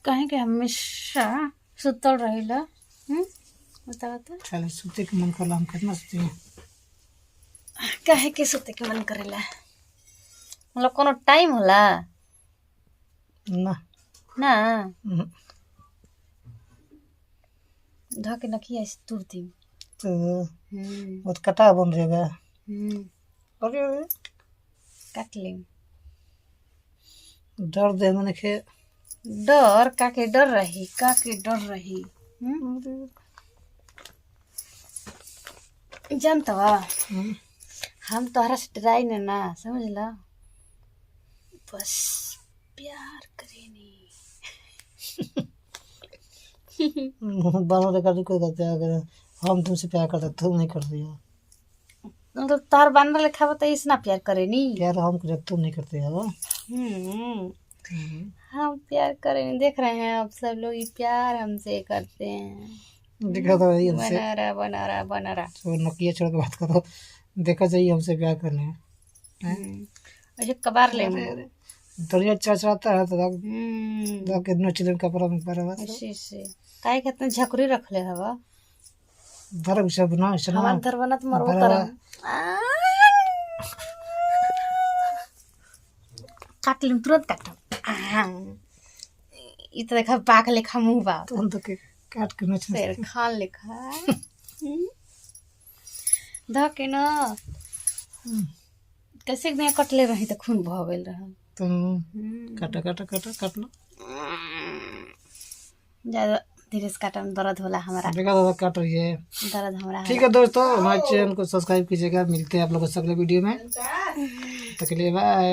कहीं के हमेशा सुतल रहेला। बता बता चले सुते के मन करला हम कितना सुते हैं। काहे के सुते के मन करेला? मतलब कोनो टाइम होला ना ना? हम्म, धके नखिया इस तुरती। तो वो तो कटा बन रहेगा। अरे अरे काट ले। डर दे मैंने खे डर काके डर रही, काके डर रही। जानता बा हम तोहरा से डराई ना, समझला? बस प्यार करेनी। बालों से कर कोई करते अगर हम तुमसे प्यार करते तुम नहीं करती हो। मतलब तार बांधल लिखा बता इसना प्यार करेनी। प्यार हम करते तुम नहीं करते हो। हम प्यार करेनी। देख रहे हैं अब सब लोग ये प्यार हमसे करते हैं। देखा तो वही हमसे बना रहा बना रहा बना रहा। तो नकिया छोड़ के बात करो। देखा चाहिए हमसे प्यार करने हैं। ऐसे कबार ले दुनिया चढ़ाता है तो कितना चिलन कपड़ा में पड़ा ऐसे से काहे के इतना झकरी रख ले हवा। धर्म से बना इसना हवा धर बना तो मरबो बड़ा- करम। काट लूं तुरंत काटम। इ तो देखा बाघ लेखा मुंह बा। तुम तो के काट के नच शेर खान लेखा। धके न कैसे नया कटले रही तो खून बह गेल रहा। तुम काटा काटा काटा काटना ज्यादा धीरे से काटम दर्द होला हमारा। देखा दादा काट रही है। दर्द हमारा ठीक है दोस्तों हमारे चैनल को सब्सक्राइब कीजिएगा। मिलते हैं आप लोगों से अगले वीडियो में। तक के लिए बाय।